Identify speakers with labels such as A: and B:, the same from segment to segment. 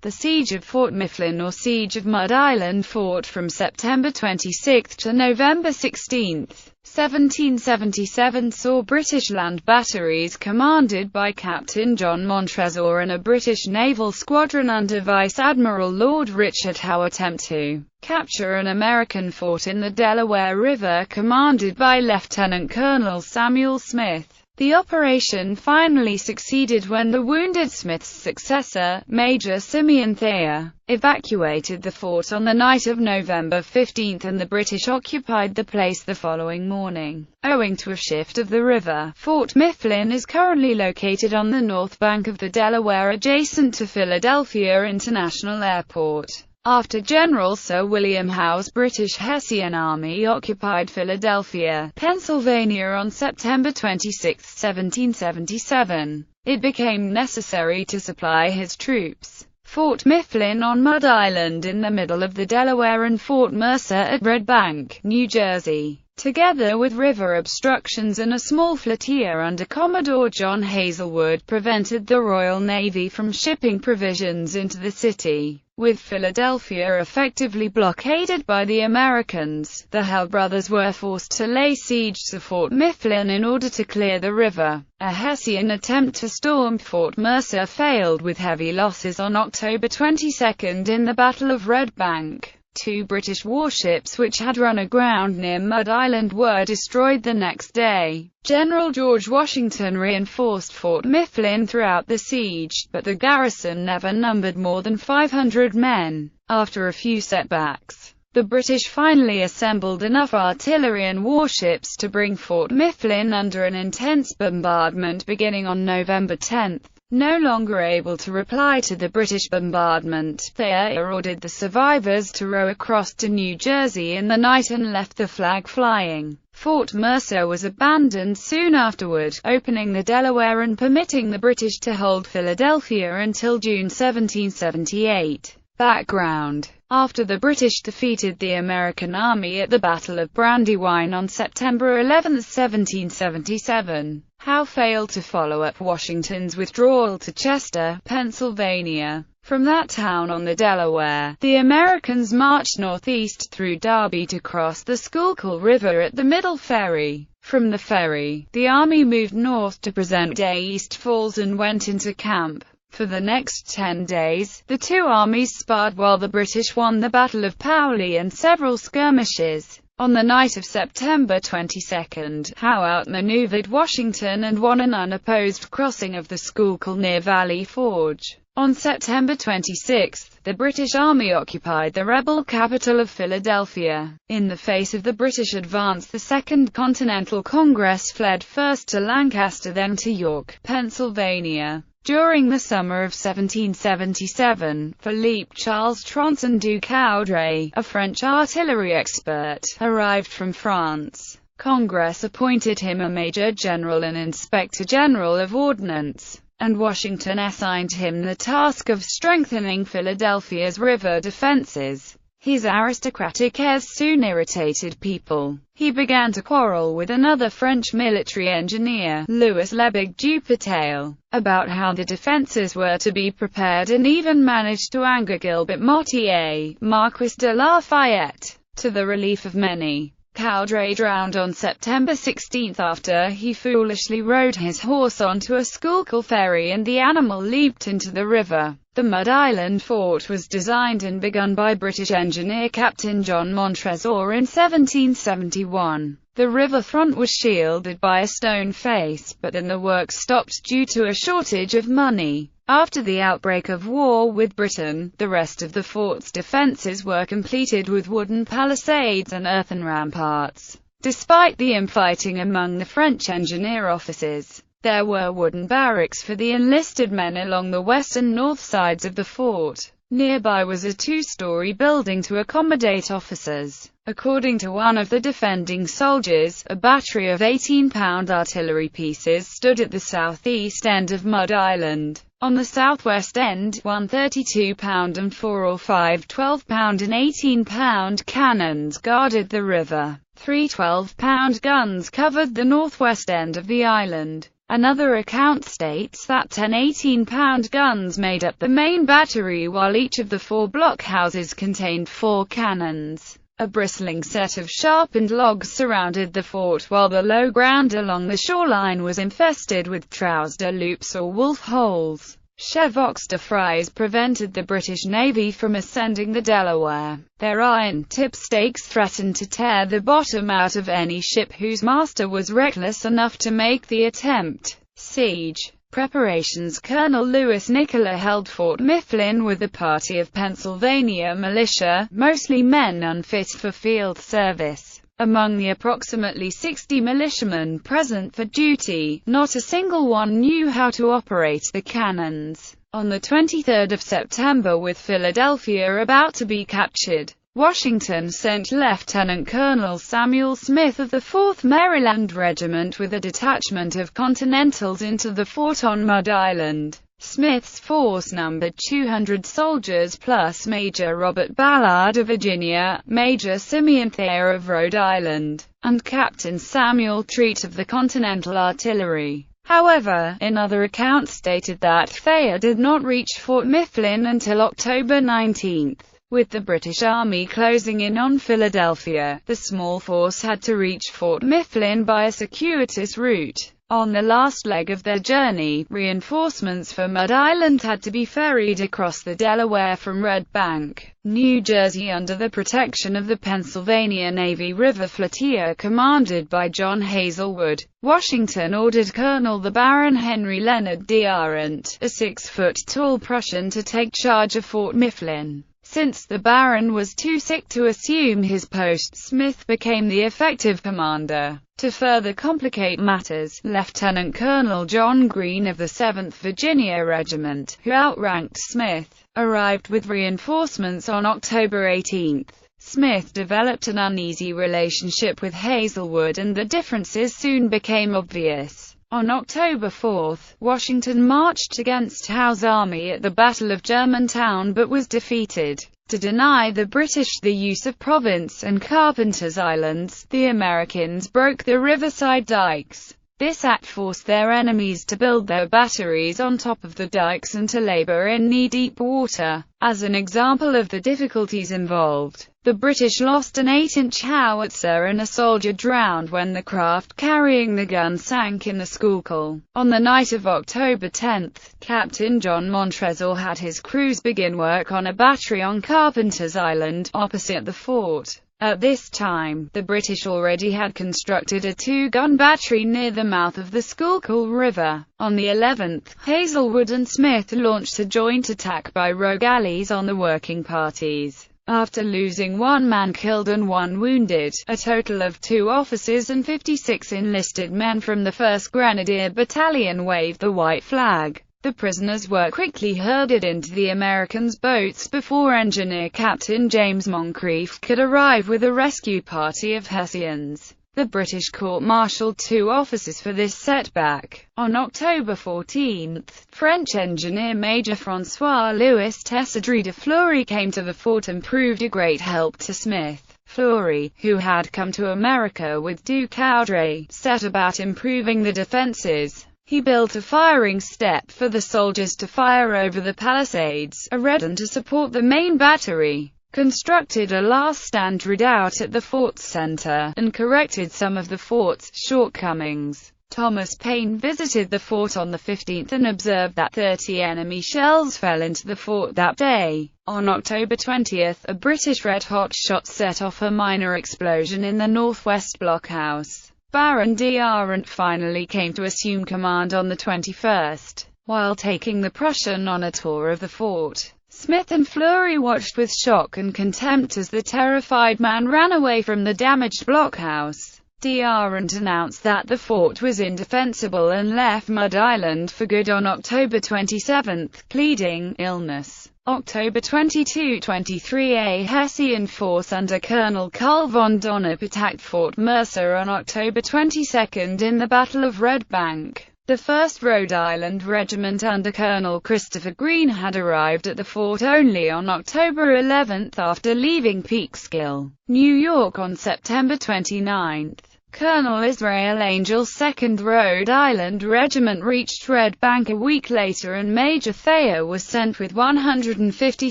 A: The Siege of Fort Mifflin or Siege of Mud Island fought from September 26 to November 16, 1777 saw British land batteries commanded by Captain John Montresor and a British naval squadron under Vice Admiral Lord Richard Howe attempt to capture an American fort in the Delaware River commanded by Lieutenant Colonel Samuel Smith. The operation finally succeeded when the wounded Smith's successor, Major Simeon Thayer, evacuated the fort on the night of November 15 and the British occupied the place the following morning. Owing to a shift of the river, Fort Mifflin is currently located on the north bank of the Delaware adjacent to Philadelphia International Airport. After General Sir William Howe's British Hessian Army occupied Philadelphia, Pennsylvania on September 26, 1777, it became necessary to supply his troops. Fort Mifflin on Mud Island in the middle of the Delaware and Fort Mercer at Red Bank, New Jersey, together with river obstructions and a small flotilla under Commodore John Hazelwood, prevented the Royal Navy from shipping provisions into the city. With Philadelphia effectively blockaded by the Americans, the Howe brothers were forced to lay siege to Fort Mifflin in order to clear the river. A Hessian attempt to storm Fort Mercer failed with heavy losses on October 22 in the Battle of Red Bank. Two British warships which had run aground near Mud Island were destroyed the next day. General George Washington reinforced Fort Mifflin throughout the siege, but the garrison never numbered more than 500 men. After a few setbacks, the British finally assembled enough artillery and warships to bring Fort Mifflin under an intense bombardment beginning on November 10. No longer able to reply to the British bombardment, Thayer ordered the survivors to row across to New Jersey in the night and left the flag flying. Fort Mercer was abandoned soon afterward, opening the Delaware and permitting the British to hold Philadelphia until June 1778. Background: after the British defeated the American army at the Battle of Brandywine on September 11, 1777, Howe failed to follow up Washington's withdrawal to Chester, Pennsylvania. From that town on the Delaware, the Americans marched northeast through Darby to cross the Schuylkill River at the Middle Ferry. From the ferry, the army moved north to present-day East Falls and went into camp. For the next 10 days, the two armies sparred while the British won the Battle of Paoli and several skirmishes. On the night of September 22, Howe outmaneuvered Washington and won an unopposed crossing of the Schuylkill near Valley Forge. On September 26, the British Army occupied the rebel capital of Philadelphia. In the face of the British advance, the Second Continental Congress fled first to Lancaster, then to York, Pennsylvania. During the summer of 1777, Philippe Charles Tronson du Coudray, a French artillery expert, arrived from France. Congress appointed him a Major General and Inspector General of Ordnance, and Washington assigned him the task of strengthening Philadelphia's river defenses. His aristocratic airs soon irritated people. He began to quarrel with another French military engineer, Louis Lebig Dupertale, about how the defenses were to be prepared, and even managed to anger Gilbert Mortier, Marquis de Lafayette. To the relief of many, Coudray drowned on September 16 after he foolishly rode his horse onto a Schuylkill ferry and the animal leaped into the river. The Mud Island fort was designed and begun by British engineer Captain John Montresor in 1771. The riverfront was shielded by a stone face, but then the work stopped due to a shortage of money. After the outbreak of war with Britain, the rest of the fort's defences were completed with wooden palisades and earthen ramparts. Despite the infighting among the French engineer officers, there were wooden barracks for the enlisted men along the west and north sides of the fort. Nearby was a two-story building to accommodate officers. According to one of the defending soldiers, a battery of 18-pound artillery pieces stood at the southeast end of Mud Island. On the southwest end, one 32-pound and 4 or 5 12-pound and 18-pound cannons guarded the river. Three 12-pound guns covered the northwest end of the island. Another account states that 10 18-pound guns made up the main battery, while each of the 4 blockhouses contained 4 cannons. A bristling set of sharpened logs surrounded the fort, while the low ground along the shoreline was infested with trouser loops or wolf holes. Chevox de Frise prevented the British Navy from ascending the Delaware. Their iron-tipped stakes threatened to tear the bottom out of any ship whose master was reckless enough to make the attempt. Siege preparations. Colonel Louis Nicola held Fort Mifflin with a party of Pennsylvania militia, mostly men unfit for field service. Among the approximately 60 militiamen present for duty, not a single one knew how to operate the cannons. On the 23rd of September, with Philadelphia about to be captured, Washington sent Lieutenant Colonel Samuel Smith of the 4th Maryland Regiment with a detachment of Continentals into the fort on Mud Island. Smith's force numbered 200 soldiers plus Major Robert Ballard of Virginia, Major Simeon Thayer of Rhode Island, and Captain Samuel Treat of the Continental Artillery. However, another account stated that Thayer did not reach Fort Mifflin until October 19. With the British Army closing in on Philadelphia, the small force had to reach Fort Mifflin by a circuitous route. On the last leg of their journey, reinforcements for Mud Island had to be ferried across the Delaware from Red Bank, New Jersey, under the protection of the Pennsylvania Navy River Flotilla commanded by John Hazelwood. Washington ordered Colonel the Baron Henry Leonard d'Arent, a 6-foot-tall Prussian, to take charge of Fort Mifflin. Since the Baron was too sick to assume his post, Smith became the effective commander. To further complicate matters, Lieutenant Colonel John Greene of the 7th Virginia Regiment, who outranked Smith, arrived with reinforcements on October 18. Smith developed an uneasy relationship with Hazelwood, and the differences soon became obvious. On October 4, Washington marched against Howe's army at the Battle of Germantown but was defeated. To deny the British the use of Province and Carpenter's Islands, the Americans broke the riverside dikes. This act forced their enemies to build their batteries on top of the dikes and to labor in knee-deep water. As an example of the difficulties involved, the British lost an 8-inch howitzer and a soldier drowned when the craft carrying the gun sank in the Schuylkill. On the night of October 10, Captain John Montresor had his crews begin work on a battery on Carpenter's Island, opposite the fort. At this time, the British already had constructed a 2-gun battery near the mouth of the Schuylkill River. On the 11th, Hazelwood and Smith launched a joint attack by rogue galleys on the working parties. After losing 1 man killed and 1 wounded, a total of 2 officers and 56 enlisted men from the 1st Grenadier Battalion waved the white flag. The prisoners were quickly herded into the Americans' boats before engineer Captain James Moncrief could arrive with a rescue party of Hessians. The British court-martialed 2 officers for this setback. On October 14, French engineer Major François-Louis Tessaudry de Fleury came to the fort and proved a great help to Smith. Fleury, who had come to America with Ducadre, set about improving the defenses. He built a firing step for the soldiers to fire over the palisades, a redoubt to support the main battery, constructed a last-stand redoubt at the fort's center, and corrected some of the fort's shortcomings. Thomas Paine visited the fort on the 15th and observed that 30 enemy shells fell into the fort that day. On October 20, a British red-hot shot set off a minor explosion in the northwest blockhouse. Baron d'Arent finally came to assume command on the 21st. While taking the Prussian on a tour of the fort, Smith and Fleury watched with shock and contempt as the terrified man ran away from the damaged blockhouse. D'Arent announced that the fort was indefensible and left Mud Island for good on October 27, pleading illness. October 22-23, a Hessian force under Colonel Carl von Donop attacked Fort Mercer on October 22 in the Battle of Red Bank. The 1st Rhode Island Regiment under Colonel Christopher Green had arrived at the fort only on October 11 after leaving Peekskill, New York on September 29. Colonel Israel Angel's 2nd Rhode Island Regiment reached Red Bank a week later, and Major Thayer was sent with 150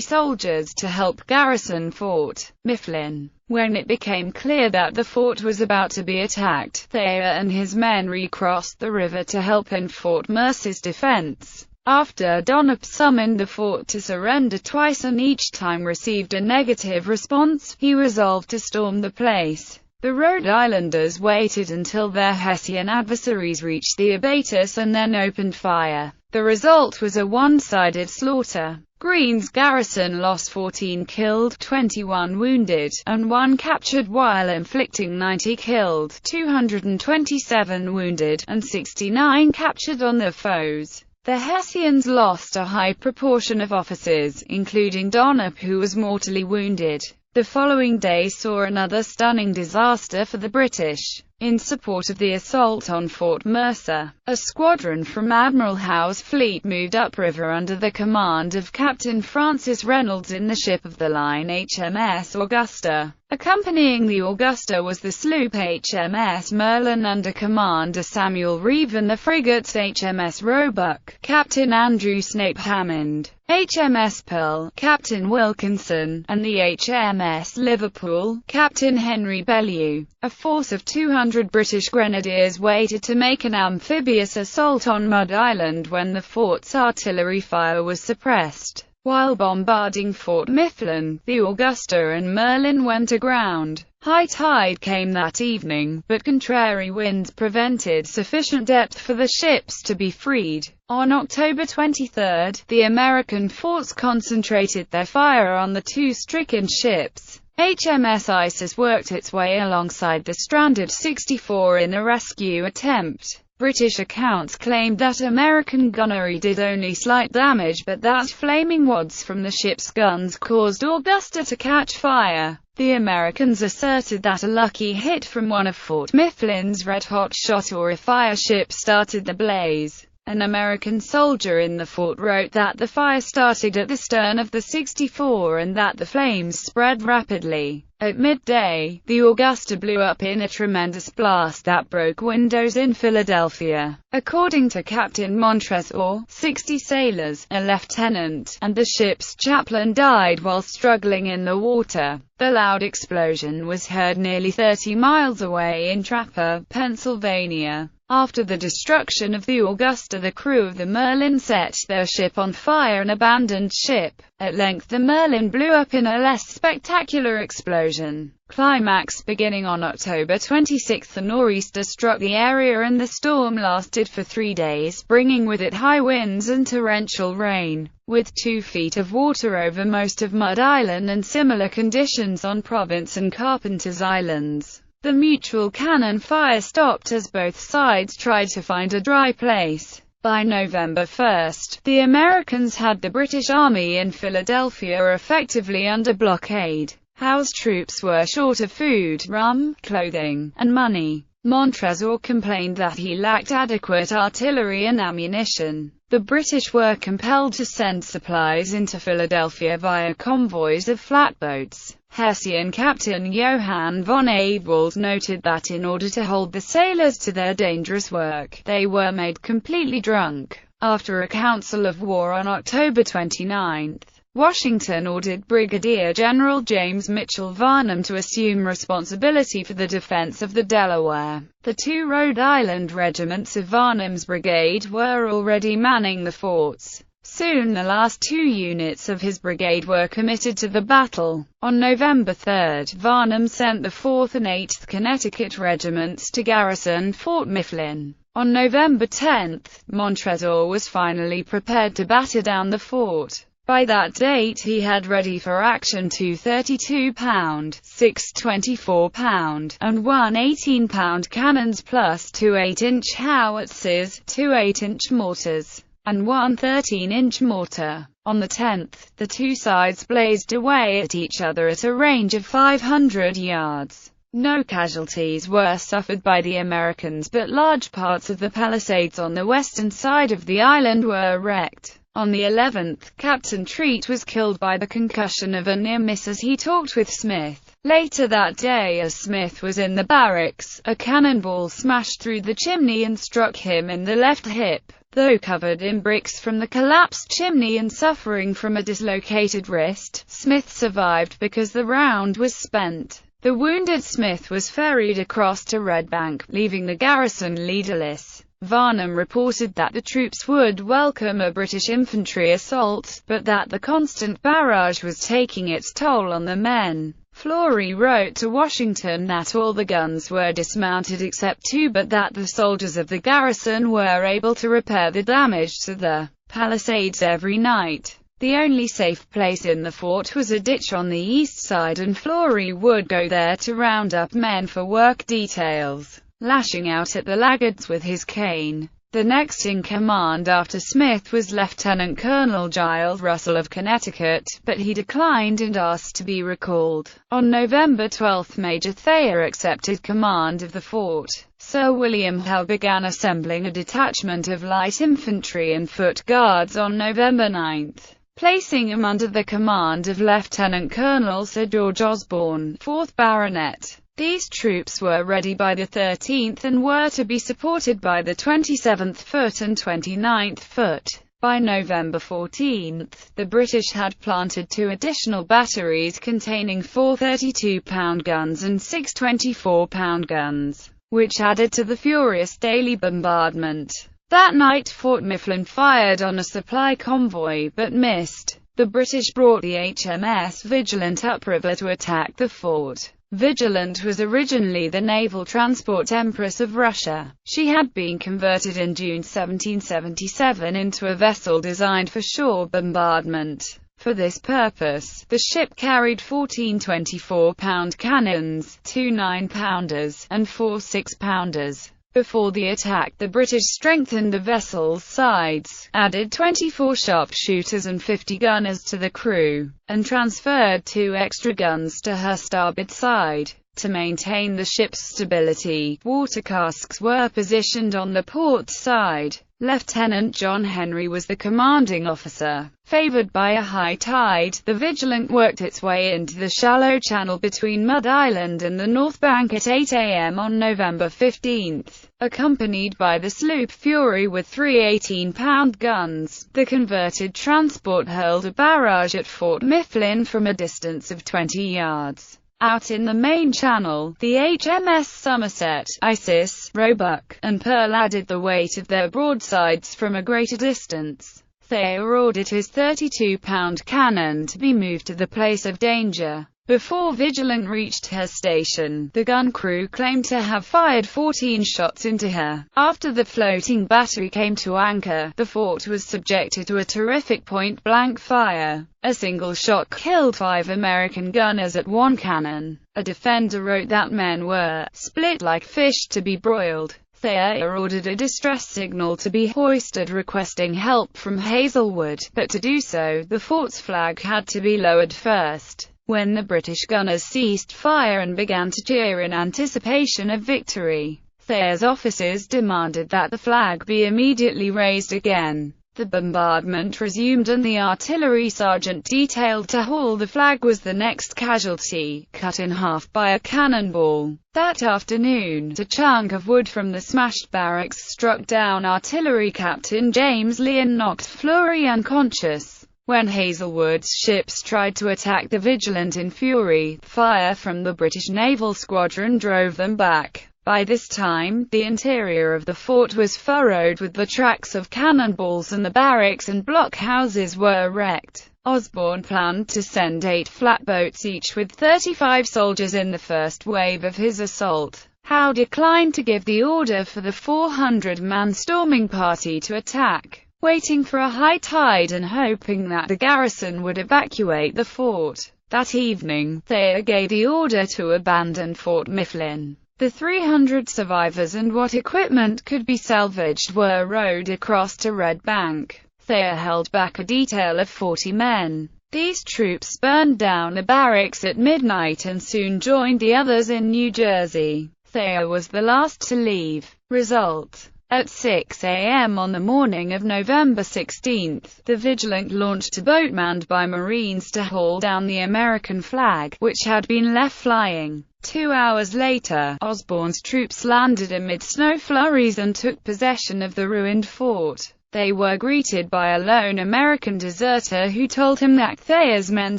A: soldiers to help garrison Fort Mifflin. When it became clear that the fort was about to be attacked, Thayer and his men recrossed the river to help in Fort Mercer's defense. After Donop summoned the fort to surrender twice and each time received a negative response, he resolved to storm the place. The Rhode Islanders waited until their Hessian adversaries reached the abatis and then opened fire. The result was a one-sided slaughter. Greene's garrison lost 14 killed, 21 wounded, and 1 captured, while inflicting 90 killed, 227 wounded, and 69 captured on their foes. The Hessians lost a high proportion of officers, including Donop, who was mortally wounded. The following day saw another stunning disaster for the British. In support of the assault on Fort Mercer, a squadron from Admiral Howe's fleet moved upriver under the command of Captain Francis Reynolds in the ship of the line HMS Augusta. Accompanying the Augusta was the sloop HMS Merlin under Commander Samuel Reeve, and the frigates HMS Roebuck, Captain Andrew Snape Hammond, HMS Pearl, Captain Wilkinson, and the HMS Liverpool, Captain Henry Bellew. A force of 200 British grenadiers waited to make an amphibious assault on Mud Island when the fort's artillery fire was suppressed. While bombarding Fort Mifflin, the Augusta and Merlin went aground. High tide came that evening, but contrary winds prevented sufficient depth for the ships to be freed. On October 23, the American force concentrated their fire on the 2 stricken ships. HMS Isis worked its way alongside the stranded 64 in a rescue attempt. British accounts claimed that American gunnery did only slight damage, but that flaming wads from the ship's guns caused Augusta to catch fire. The Americans asserted that a lucky hit from one of Fort Mifflin's red-hot shot or a fire ship started the blaze. An American soldier in the fort wrote that the fire started at the stern of the 64 and that the flames spread rapidly. At midday, the Augusta blew up in a tremendous blast that broke windows in Philadelphia. According to Captain Montresor, 60 sailors, a lieutenant, and the ship's chaplain died while struggling in the water. The loud explosion was heard nearly 30 miles away in Trapper, Pennsylvania. After the destruction of the Augusta, the crew of the Merlin set their ship on fire and abandoned ship. At length the Merlin blew up in a less spectacular explosion. Climax beginning on October 26, a nor'easter struck the area and the storm lasted for 3 days, bringing with it high winds and torrential rain. With 2 feet of water over most of Mud Island and similar conditions on Province and Carpenter's Islands, the mutual cannon fire stopped as both sides tried to find a dry place. By November 1, the Americans had the British Army in Philadelphia effectively under blockade. Howe's troops were short of food, rum, clothing, and money. Montresor complained that he lacked adequate artillery and ammunition. The British were compelled to send supplies into Philadelphia via convoys of flatboats. Hessian Captain Johann von Ewald noted that in order to hold the sailors to their dangerous work, they were made completely drunk. After a council of war on October 29, Washington ordered Brigadier General James Mitchell Varnum to assume responsibility for the defense of the Delaware. The 2 Rhode Island regiments of Varnum's brigade were already manning the forts. Soon the last 2 units of his brigade were committed to the battle. On November 3, Varnum sent the 4th and 8th Connecticut regiments to garrison Fort Mifflin. On November 10, Montresor was finally prepared to batter down the fort. By that date he had ready for action 2 32-pound, 6 24-pound, and 1 18-pound cannons plus 2 8-inch howitzers, 2 8-inch mortars, and 1 13-inch mortar. On the 10th, the 2 sides blazed away at each other at a range of 500 yards. No casualties were suffered by the Americans, but large parts of the palisades on the western side of the island were wrecked. On the 11th, Captain Treat was killed by the concussion of a near miss as he talked with Smith. Later that day, as Smith was in the barracks, a cannonball smashed through the chimney and struck him in the left hip. Though covered in bricks from the collapsed chimney and suffering from a dislocated wrist, Smith survived because the round was spent. The wounded Smith was ferried across to Red Bank, leaving the garrison leaderless. Varnum reported that the troops would welcome a British infantry assault, but that the constant barrage was taking its toll on the men. Fleury wrote to Washington that all the guns were dismounted except 2, but that the soldiers of the garrison were able to repair the damage to the palisades every night. The only safe place in the fort was a ditch on the east side, and Fleury would go there to round up men for work details, lashing out at the laggards with his cane. The next in command after Smith was Lieutenant Colonel Giles Russell of Connecticut, but he declined and asked to be recalled. On November 12, Major Thayer accepted command of the fort. Sir William Howe began assembling a detachment of light infantry and foot guards on November 9, placing him under the command of Lieutenant Colonel Sir George Osborne, 4th Baronet. These troops were ready by the 13th and were to be supported by the 27th Foot and 29th Foot. By November 14, the British had planted 2 additional batteries containing 4 32-pound guns and 6 24-pound guns, which added to the furious daily bombardment. That night Fort Mifflin fired on a supply convoy, but missed. The British brought the HMS Vigilant upriver to attack the fort. Vigilant was originally the naval transport Empress of Russia. She had been converted in June 1777 into a vessel designed for shore bombardment. For this purpose, the ship carried 14 24-pound cannons, 2 9-pounders, and 4 6-pounders. Before the attack, the British strengthened the vessel's sides, added 24 sharpshooters and 50 gunners to the crew, and transferred 2 extra guns to her starboard side. To maintain the ship's stability, water casks were positioned on the port side. Lieutenant John Henry was the commanding officer. Favored by a high tide, the Vigilant worked its way into the shallow channel between Mud Island and the North Bank at 8 a.m. on November 15. Accompanied by the sloop Fury with 3 18-pound guns, the converted transport hurled a barrage at Fort Mifflin from a distance of 20 yards. Out in the main channel, the HMS Somerset, Isis, Roebuck, and Pearl added the weight of their broadsides from a greater distance. Thayer ordered his 32-pound cannon to be moved to the place of danger. Before Vigilant reached her station, the gun crew claimed to have fired 14 shots into her. After the floating battery came to anchor, the fort was subjected to a terrific point-blank fire. A single shot killed 5 American gunners at one cannon. A defender wrote that men were split like fish to be broiled. Thayer ordered a distress signal to be hoisted requesting help from Hazelwood, but to do so, the fort's flag had to be lowered first. When the British gunners ceased fire and began to cheer in anticipation of victory, Thayer's officers demanded that the flag be immediately raised again. The bombardment resumed and the artillery sergeant detailed to haul the flag was the next casualty, cut in half by a cannonball. That afternoon, a chunk of wood from the smashed barracks struck down artillery captain James Lee and knocked Fleury unconscious. When Hazelwood's ships tried to attack the Vigilant in fury, fire from the British naval squadron drove them back. By this time, the interior of the fort was furrowed with the tracks of cannonballs and the barracks and blockhouses were wrecked. Osborne planned to send 8 flatboats each with 35 soldiers in the first wave of his assault. Howe declined to give the order for the 400-man storming party to attack. Waiting for a high tide and hoping that the garrison would evacuate the fort. That evening, Thayer gave the order to abandon Fort Mifflin. The 300 survivors and what equipment could be salvaged were rowed across to Red Bank. Thayer held back a detail of 40 men. These troops burned down a barracks at midnight and soon joined the others in New Jersey. Thayer was the last to leave. Result: At 6 a.m. on the morning of November 16, the Vigilant launched a boat manned by Marines to haul down the American flag, which had been left flying. 2 hours later, Osborne's troops landed amid snow flurries and took possession of the ruined fort. They were greeted by a lone American deserter who told him that Thayer's men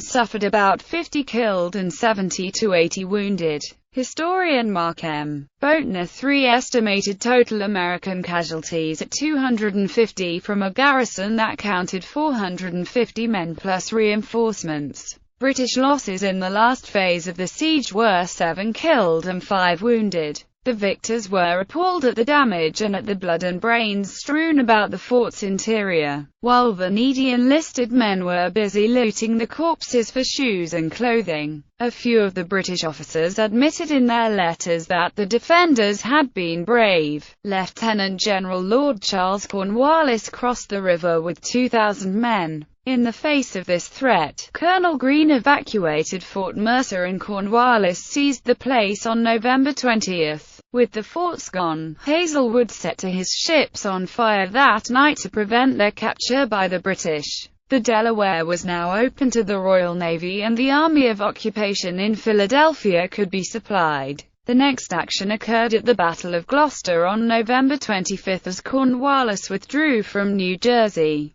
A: suffered about 50 killed and 70 to 80 wounded. Historian Mark M. Boatner III estimated total American casualties at 250 from a garrison that counted 450 men plus reinforcements. British losses in the last phase of the siege were 7 killed and 5 wounded. The victors were appalled at the damage and at the blood and brains strewn about the fort's interior, while the needy enlisted men were busy looting the corpses for shoes and clothing. A few of the British officers admitted in their letters that the defenders had been brave. Lieutenant General Lord Charles Cornwallis crossed the river with 2,000 men. In the face of this threat, Colonel Greene evacuated Fort Mercer and Cornwallis seized the place on November 20. With the forts gone, Hazelwood set his ships on fire that night to prevent their capture by the British. The Delaware was now open to the Royal Navy and the Army of Occupation in Philadelphia could be supplied. The next action occurred at the Battle of Gloucester on November 25 as Cornwallis withdrew from New Jersey.